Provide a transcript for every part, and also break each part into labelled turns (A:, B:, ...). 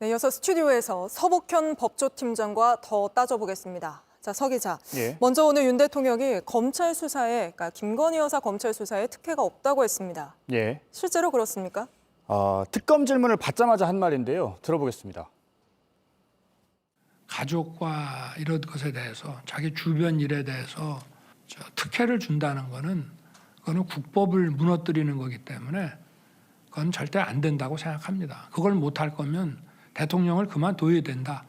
A: 네, 이어서 스튜디오에서 서복현 법조팀장과 더 따져보겠습니다. 자, 서 기자.
B: 예.
A: 먼저 오늘 윤 대통령이 검찰 수사에, 그러니까 김건희 여사 검찰 수사에 특혜가 없다고 했습니다.
B: 예.
A: 실제로 그렇습니까?
B: 특검 질문을 받자마자 한 말인데요. 들어보겠습니다.
C: 가족과 이런 것에 대해서 자기 주변 일에 대해서 특혜를 준다는 거는 그거는 국법을 무너뜨리는 거기 때문에 그건 절대 안 된다고 생각합니다. 그걸 못할 거면 대통령을 그만둬야 된다.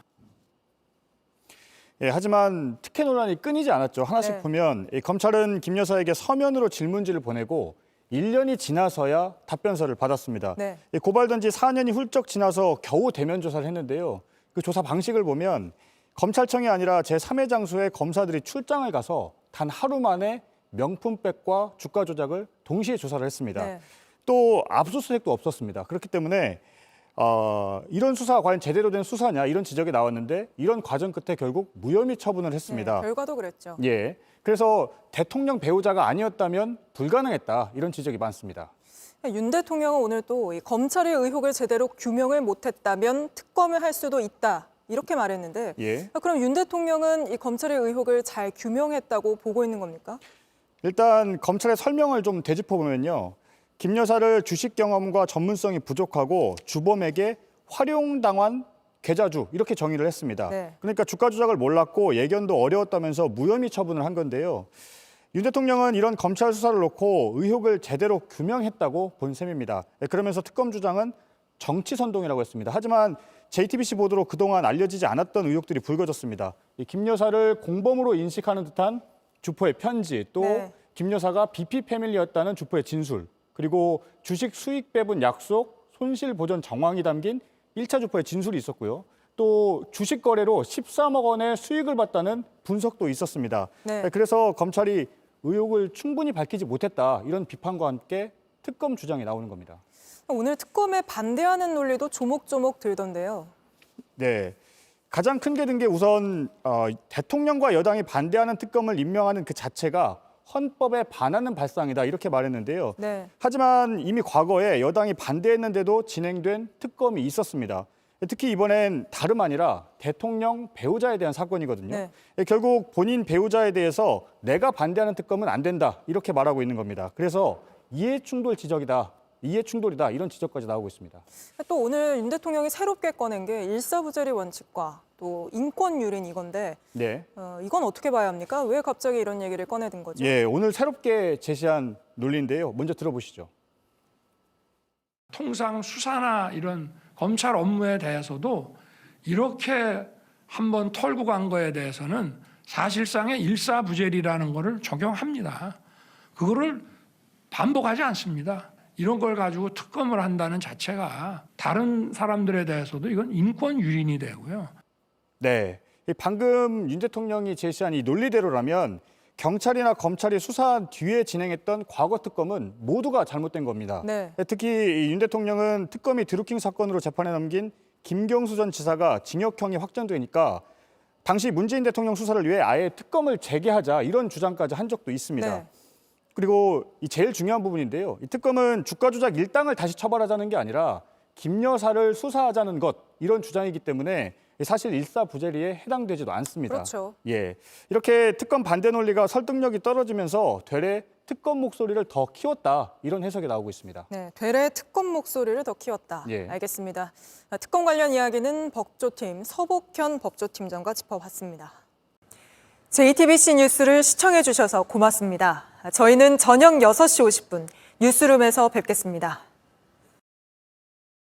B: 예, 하지만 특혜 논란이 끊이지 않았죠. 하나씩
A: 네.
B: 보면 검찰은 김 여사에게 서면으로 질문지를 보내고 1년이 지나서야 답변서를 받았습니다.
A: 네.
B: 고발된 지 4년이 훌쩍 지나서 겨우 대면 조사를 했는데요. 그 조사 방식을 보면 검찰청이 아니라 제3의 장소에 검사들이 출장을 가서 단 하루 만에 명품백과 주가 조작을 동시에 조사를 했습니다.
A: 네.
B: 또 압수수색도 없었습니다. 그렇기 때문에 이런 수사가 과연 제대로 된 수사냐 이런 지적이 나왔는데 이런 과정 끝에 결국 무혐의 처분을 했습니다.
A: 네, 결과도 그랬죠.
B: 예, 그래서 대통령 배우자가 아니었다면 불가능했다 이런 지적이 많습니다.
A: 윤 대통령은 오늘 또 이 검찰의 의혹을 제대로 규명을 못했다면 특검을 할 수도 있다. 이렇게 말했는데
B: 예.
A: 그럼 윤 대통령은 이 검찰의 의혹을 잘 규명했다고 보고 있는 겁니까?
B: 일단 검찰의 설명을 좀 되짚어 보면요. 김 여사를 주식 경험과 전문성이 부족하고 주범에게 활용당한 계좌주 이렇게 정의를 했습니다.
A: 네.
B: 그러니까 주가 조작을 몰랐고 예견도 어려웠다면서 무혐의 처분을 한 건데요. 윤 대통령은 이런 검찰 수사를 놓고 의혹을 제대로 규명했다고 본 셈입니다. 그러면서 특검 주장은 정치 선동이라고 했습니다. 하지만 JTBC 보도로 그동안 알려지지 않았던 의혹들이 불거졌습니다. 김 여사를 공범으로 인식하는 듯한 주포의 편지, 또 김 여사가 BP 패밀리였다는 주포의 진술, 그리고 주식 수익 배분 약속, 손실 보전 정황이 담긴 1차 주포의 진술이 있었고요. 또 주식 거래로 13억 원의 수익을 봤다는 분석도 있었습니다.
A: 네.
B: 그래서 검찰이 의혹을 충분히 밝히지 못했다 이런 비판과 함께 특검 주장이 나오는 겁니다.
A: 오늘 특검에 반대하는 논리도 조목조목 들던데요.
B: 네, 가장 큰 게 든 게 우선 대통령과 여당이 반대하는 특검을 임명하는 그 자체가 헌법에 반하는 발상이다 이렇게 말했는데요.
A: 네.
B: 하지만 이미 과거에 여당이 반대했는데도 진행된 특검이 있었습니다. 특히 이번엔 다름 아니라 대통령 배우자에 대한 사건이거든요.
A: 네.
B: 결국 본인 배우자에 대해서 내가 반대하는 특검은 안 된다 이렇게 말하고 있는 겁니다. 그래서 이해충돌 지적이다, 이해충돌이다 이런 지적까지 나오고 있습니다.
A: 또 오늘 윤 대통령이 새롭게 꺼낸 게 일사부재리 원칙과 또 인권유린 이건데
B: 네.
A: 이건 어떻게 봐야 합니까? 왜 갑자기 이런 얘기를 꺼내든 거죠?
B: 예, 오늘 새롭게 제시한 논리인데요. 먼저 들어보시죠.
C: 통상 수사나 이런 검찰 업무에 대해서도 이렇게 한번 털고 간 거에 대해서는 사실상의 일사부재리라는 거를 적용합니다. 그거를 반복하지 않습니다. 이런 걸 가지고 특검을 한다는 자체가 다른 사람들에 대해서도 이건 인권 유린이 되고요.
B: 네, 방금 윤 대통령이 제시한 이 논리대로라면 경찰이나 검찰이 수사한 뒤에 진행했던 과거 특검은 모두가 잘못된 겁니다.
A: 네.
B: 특히 윤 대통령은 특검이 드루킹 사건으로 재판에 넘긴 김경수 전 지사가 징역형이 확정되니까 당시 문재인 대통령 수사를 위해 아예 특검을 재개하자 이런 주장까지 한 적도 있습니다.
A: 네.
B: 그리고 이 제일 중요한 부분인데요. 이 특검은 주가 조작 일당을 다시 처벌하자는 게 아니라 김 여사를 수사하자는 것 이런 주장이기 때문에 사실 일사부재리에 해당되지도 않습니다.
A: 그렇죠.
B: 예, 이렇게 특검 반대 논리가 설득력이 떨어지면서 되레 특검 목소리를 더 키웠다 이런 해석이 나오고 있습니다.
A: 네, 되레 특검 목소리를 더 키웠다.
B: 예.
A: 알겠습니다. 특검 관련 이야기는 법조팀 서복현 법조팀장과 짚어봤습니다. JTBC 뉴스를 시청해 주셔서 고맙습니다. 저희는 저녁 6시 50분 뉴스룸에서 뵙겠습니다.